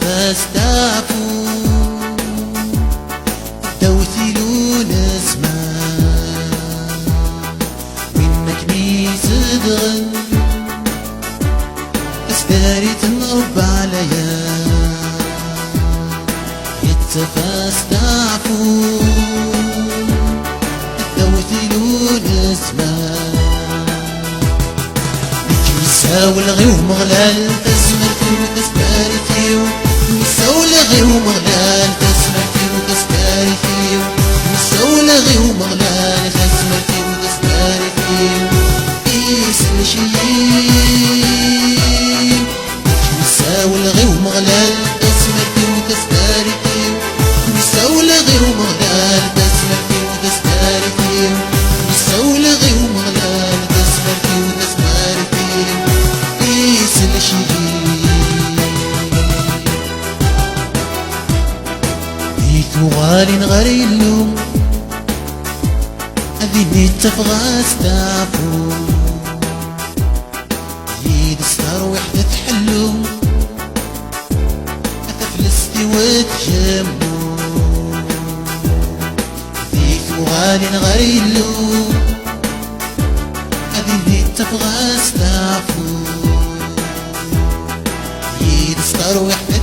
فاستعفو دوثلو الاسماء منك ميزدغن استاري تنقب عليا يتفاستعفو دوثلو الاسماء مساو الغي ومغلال تسمرتي وتستاريتي مساو الغي ومغلال تسمرتي وتستاريتي مساو الغي ومغلال تسمرتي وتستاريتي قيس الشيء مساو الغي ومغلال تسمرتي وتستاريتي مساو الغي ومغلال تسمرتي وتستاريتي مساو الغي ومغلال تسمرتي وتستاريتي قيس الشيء غالي غريلو أذيني تفغى استعفو يد ستار وحدة تحلو أتفلستي وتجمو ذيك غالي غريلو أذيني تفغى استعفو يد ستار وحدة